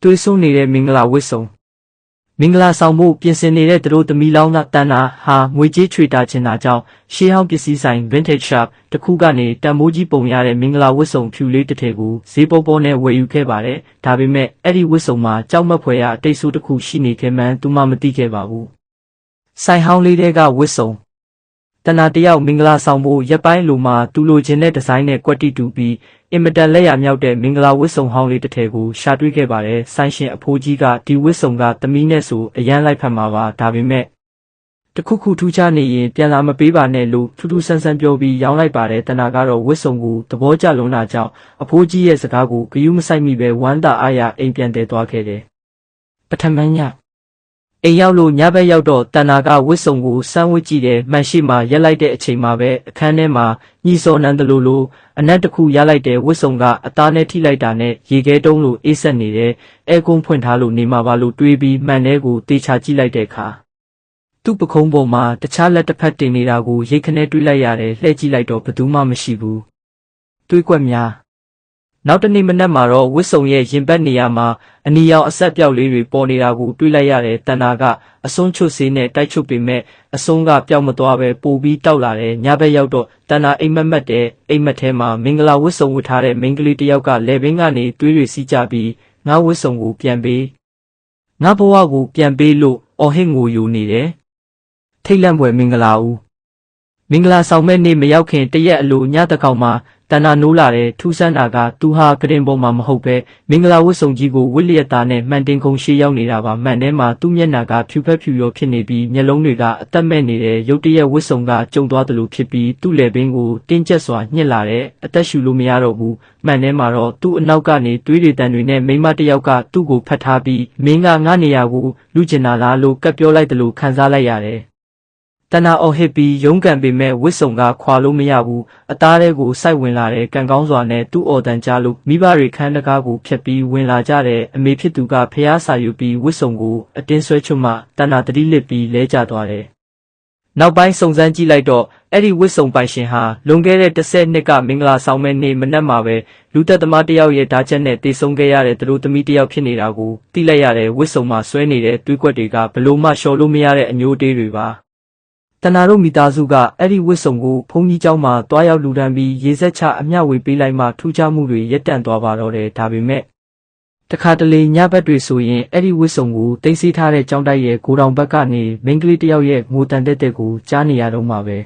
တွေးဆုံးနေတဲ့မင်္ဂလာဝတ်စုံမင်္ဂလာဆောင်မှုပြင်ဆင်နေတဲ့သူတို့သမီးလောင်းကတန်နာဟာငွေကြေးချွေတာချင်တာကြောင့်ရှေးဟောင်းပစ္စည်းဆိုင် vintage shop တစ်ခုကနေတန်မိုးကြီးပုံရတဲ့မင်္ဂလာဝတ်စုံဖြူလေးတစ်ထည်ကိုဈေးပေါပေါနဲ့ဝယ်ယူခဲ့ပါတယ်။ဒါပေမဲ့အဲ့ဒီဝတ်စုံမှာကြောက်မက်ဖွယ်ရာအတိတ်ဆိုးတစ်ခုရှိနေခဲ့မှန်းသူမှမသိခဲ့ပါဘူး။ဆိုင်ဟောင်းလေးတဲကဝတ်စုံတနာတယောက်မင်္ဂလာဆောင်ဖို့ရက်ပိုင်းလိုမှသူလိုချင်တဲ့ဒီဇိုင်းနဲ့ကွက်တီတူပြီးအင်မတန်လက်ရမြောက်တဲ့မင်္ဂလာဝတ်စုံဟောင်းလေးတစ်ထည်ကိုရှာတွေ့ခဲ့ပါတယ်။ဆိုင်ရှင်အဖိုးကြီးကဒီဝတ်စုံကသမီးနဲ့ဆိုအရန်လိုက်ဖက်မှာပါဒါပေမဲ့တခုခုထူးခြားနေရင်ပြန်လာမပေးပါနဲ့လို့ထူးထူးဆန်းဆန်းပြောပြီးရောင်းလိုက်ပါတယ်။တနာကတော့ဝတ်စုံကိုသဘောကျလုံးတာကြောင့်အဖိုးကြီးရဲ့စကားကိုဂရုမစိုက်မိပဲဝမ်းသာအားရအိမ်ပြန်တည်သွားခဲ့တယ်။ပထမညအိမ်ရောက်လို့ညဘက်ရောက်တော့တန်နာကဝတ်စုံကိုစမ်းဝတ်ကြည့်တယ်မှန်ရှိမှရက်လိုက်တဲ့အချိန်မှာပဲအခန်းထဲမှာညှိစော်နှမ်းတလူလိုအနက်တစ်ခုရလိုက်တဲ့ဝတ်စုံကအသားနဲ့ထိလိုက်တာနဲ့ရေခဲတုံးလိုအေးဆက်နေတယ်အဲကုန်းဖွင့်ထားလို့နေမှာပါလို့တွေးပြီးမှန်ထဲကိုတေချာကြည့်လိုက်တဲ့အခါသူ့ပခုံးပေါ်မှာတခြားလက်တစ်ဖက်တင်နေတာကိုရိတ်ခနဲတွေးလိုက်ရတယ်လှည့်ကြည့်လိုက်တော့ဘယ်သူမှမရှိဘူးတွေးကွက်များနောက်တနေ့မနက်မှာတော့ဝတ်စုံရဲ့ရင်ဘတ်နေရာမှာအနီရောင်အဆက်ပြောက်လေးတွေပေါ်နေတာကိုတွေ့လိုက်ရတယ်တန်နာကအစွန်းချွတ်ဆေးနဲ့တိုက်ချွတ်ပေမဲ့အစွန်းကပျောက်မသွားပဲပိုပြီးတောက်လာတယ်ညဘက်ရောက်တော့တန်နာအိမ်မက်မက်တဲ့အိမ်မက်ထဲမှာမင်္ဂလာဝတ်စုံဝတ်ထားတဲ့မိန်းကလေးတစ်ယောက်ကလယ်ဘင်းကနေတွေးတွေစီးကြပြီးငါဝတ်စုံကိုပြန်ပေးငါဘဝကိုပြန်ပေးလို့အော်ဟစ်ငိုယိုနေတယ်ထိတ်လန့်ဖွယ်မင်္ဂလာဦးမင်္ဂလာဆောင်မဲ့နေ့မရောက်ခင်တရက်အလိုညတကောင်မှာတန်နာနိုးလာတဲ့ထူးဆန်းတာကသူဟာကရင်ပေါ်မှာမဟုတ်ပဲမင်္ဂလာဝတ်စုံကြီးကိုဝတ်လျက်သားနဲ့မှန်တင်ခုံရှေးရောက်နေတာပါမှန်ထဲမှာသူ့မျက်နှာကဖြူဖက်ဖြူရောဖြစ်နေပြီးမျက်လုံးတွေကအသက်မဲ့နေတဲ့ရုတ်တရက်ဝတ်စုံကကျုံသွားသလိုဖြစ်ပြီးသူ့လယ်ပင်ကိုတင်းကျပ်စွာညှစ်လာတဲ့အသက်ရှူလို့မရတော့ဘူးမှန်ထဲမှာတော့သူ့အနောက်ကနေတွေးတွေတန်တွေနဲ့မိန်းမတစ်ယောက်ကသူ့ကိုဖတ်ထားပြီးမင်းကငါနေရာကိုလူကျင်လာလားလို့ကပ်ပြောလိုက်တယ်လို့ခံစားလိုက်ရတယ်တနာအော်ဟစ်ပြီးရုန်းကန်ပေမဲ့ဝစ်စုံကခွာလို့မရဘူးအသားထဲကိုစိုက်ဝင်လာတဲ့ကံကောင်းစွာနဲ့သူ့အော်တန်ကြားလို့မိဘတွေခန်းတကားကိုဖျက်ပြီးဝင်လာကြတဲ့အမေဖြစ်သူကဖျားစာယူပြီးဝစ်စုံကိုအတင်းဆွဲချွတ်မှတနာတတိလစ်ပြီးလဲကျသွားတယ်နောက်ပိုင်းစုံစမ်းကြည့်လိုက်တော့အဲ့ဒီဝစ်စုံပိုင်ရှင်ဟာလွန်ခဲ့တဲ့10နှစ်ကမင်္ဂလာဆောင်မဲ့နေ့မနက်မှာပဲလူသက်သမားတယောက်ရဲ့ဓာချက်နဲ့တေဆုံးခဲ့ရတဲ့သူတို့သမီးတယောက်ဖြစ်နေတာကိုသိလိုက်ရတဲ့ဝစ်စုံမှာဆွဲနေတဲ့တွေးကွက်တွေကဘလို့မှလျှော်လို့မရတဲ့အမျိုးတေးတွေပါတနာတို့မိသားစုကအဲ့ဒီဝတ်စုံကိုဘုန်းကြီးကျောင်းမှာတွားရောက်လူတန်းပြီးရေစက်ချအမျှဝေပေးလိုက်မှထူးခြားမှုတွေရပ်တန့်သွားပါတော့တယ်ဒါပေမဲ့တခါတလေညဘက်တွေဆိုရင်အဲ့ဒီဝတ်စုံကိုတိတ်ဆိတ်ထားတဲ့ကျောင်းတိုက်ရဲ့ဂိုတောင်ဘက်ကနေမိန်းကလေးတယောက်ရဲ့ငိုတန်တဲ့ကိုကြားနေရတော့မှာပဲ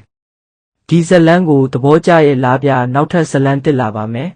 ဒီဇလန်းကိုသဘောကျရဲ့လားဗျာနောက်ထပ်ဇလန်းတက်လာပါမယ်